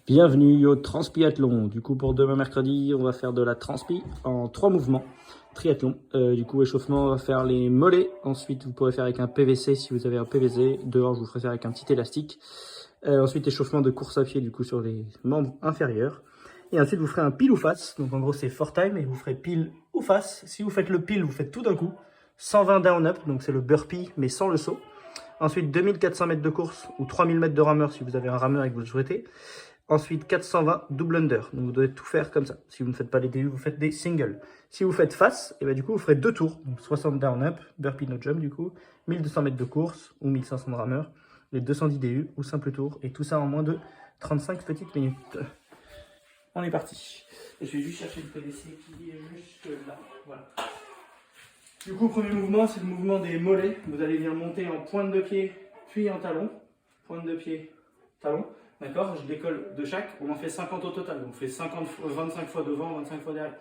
Bienvenue au Transpiathlon. Du coup, pour demain mercredi, on va faire de la transpi en 3 mouvements. Triathlon. Du coup, échauffement, on va faire les mollets. Ensuite, vous pourrez faire avec un PVC si vous avez un PVC. Dehors, je vous ferai faire avec un petit élastique. Ensuite, échauffement de course à pied, du coup, sur les membres inférieurs. Et ensuite, vous ferez un pile ou face. Donc, en gros, c'est 4 time et vous ferez pile ou face. Si vous faites le pile, vous faites tout d'un coup. 120 down up, donc c'est le burpee, mais sans le saut. Ensuite, 2400 mètres de course ou 3000 mètres de rameur si vous avez un rameur et que vous le souhaitez. Ensuite, 420 double under. Donc, vous devez tout faire comme ça. Si vous ne faites pas les DU, vous faites des singles. Si vous faites face, et ben, du coup, vous ferez 2 tours. Donc, 60 down up, burpee no jump, du coup. 1200 mètres de course ou 1500 de rameur. Les 210 DU ou simple tour. Et tout ça en moins de 35 petites minutes. On est parti. Je vais juste chercher le PVC qui est juste là. Voilà. Du coup, premier mouvement, c'est le mouvement des mollets. Vous allez venir monter en pointe de pied, puis en talon. Pointe de pied, talon. D'accord, je décolle de chaque, on en fait 50 au total, donc on fait 25 fois devant, 25 fois derrière.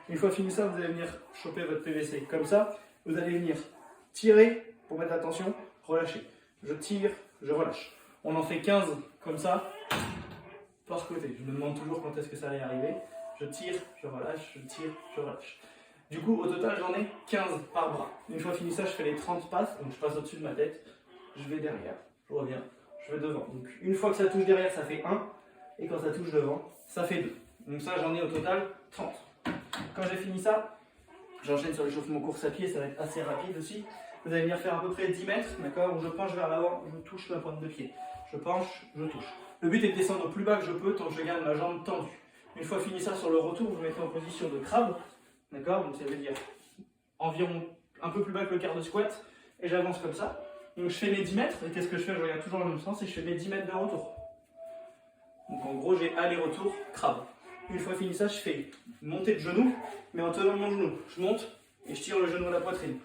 Une fois fini ça, vous allez venir choper votre PVC comme ça, vous allez venir tirer pour mettre la tension, relâcher. Je tire, je relâche. On en fait 15 comme ça, par côté. Je me demande toujours quand est-ce que ça va y arriver. Je tire, je relâche, je tire, je relâche. Du coup, au total, j'en ai 15 par bras. Une fois fini ça, je fais les 30 passes, donc je passe au-dessus de ma tête, je vais derrière, je reviens. Je vais devant. Donc une fois que ça touche derrière, ça fait 1. Et quand ça touche devant, ça fait 2. Donc ça, j'en ai au total 30. Quand j'ai fini ça, j'enchaîne sur l'échauffement course à pied. Ça va être assez rapide aussi. Vous allez venir faire à peu près 10 mètres. D'accord, où je penche vers l'avant, je touche ma pointe de pied. Je penche, je touche. Le but est de descendre au plus bas que je peux tant que je garde ma jambe tendue. Une fois fini ça, sur le retour, vous mettez en position de crabe. D'accord, donc ça veut dire environ un peu plus bas que le quart de squat. Et j'avance comme ça. Donc je fais mes 10 mètres, et qu'est-ce que je fais? Je regarde toujours dans le même sens et je fais mes 10 mètres de retour. Donc en gros, j'ai aller-retour, crabe. Une fois fini ça, je fais montée de genou, mais en tenant mon genou. Je monte et je tire le genou à la poitrine.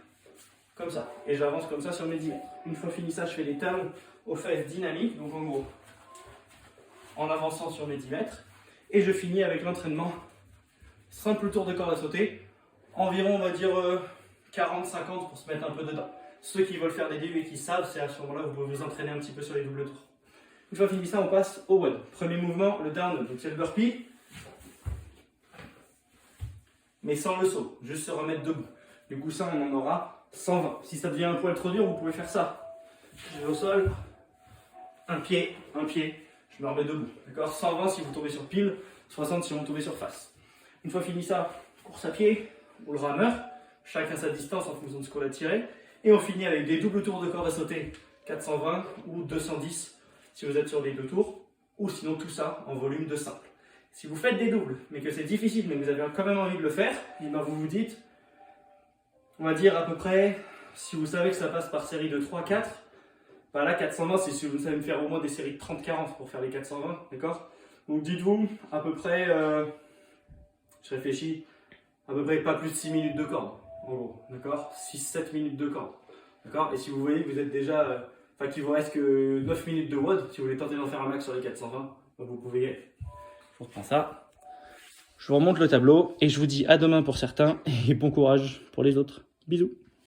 Comme ça. Et j'avance comme ça sur mes 10 mètres. Une fois fini ça, je fais les talons aux fesses dynamiques. Donc en gros, en avançant sur mes 10 mètres. Et je finis avec l'entraînement. Simple tour de corde à sauter. Environ, on va dire 40-50 pour se mettre un peu dedans. Ceux qui veulent faire des DU et qui savent, c'est à ce moment-là que vous pouvez vous entraîner un petit peu sur les doubles tours. Une fois fini ça, on passe au WOD. Premier mouvement, le down. Donc c'est le burpee, mais sans le saut, juste se remettre debout. Du coup ça, on en aura 120. Si ça devient un poil trop dur, vous pouvez faire ça. Je vais au sol, un pied, je me remets debout. D'accord, 120 si vous tombez sur pile, 60 si vous tombez sur face. Une fois fini ça, course à pied ou le rameur, chacun sa distance en fonction de ce qu'on a tiré. Et on finit avec des doubles tours de corde à sauter, 420 ou 210 si vous êtes sur les 2 tours, ou sinon tout ça en volume de simple. Si vous faites des doubles, mais que c'est difficile, mais que vous avez quand même envie de le faire, et ben vous vous dites, on va dire à peu près, si vous savez que ça passe par série de 3-4, ben là 420 c'est si vous savez me faire au moins des séries de 30-40 pour faire les 420, d'accord? Donc dites-vous à peu près, je réfléchis, à peu près pas plus de 6 minutes de corde. En gros, d'accord, 6-7 minutes de corde. D'accord. Et si vous voyez que vous êtes déjà, qu'il vous reste que 9 minutes de WOD, si vous voulez tenter d'en faire un max sur les 420, vous pouvez y aller. Je vous reprends ça. Je vous remonte le tableau et je vous dis à demain pour certains et bon courage pour les autres. Bisous.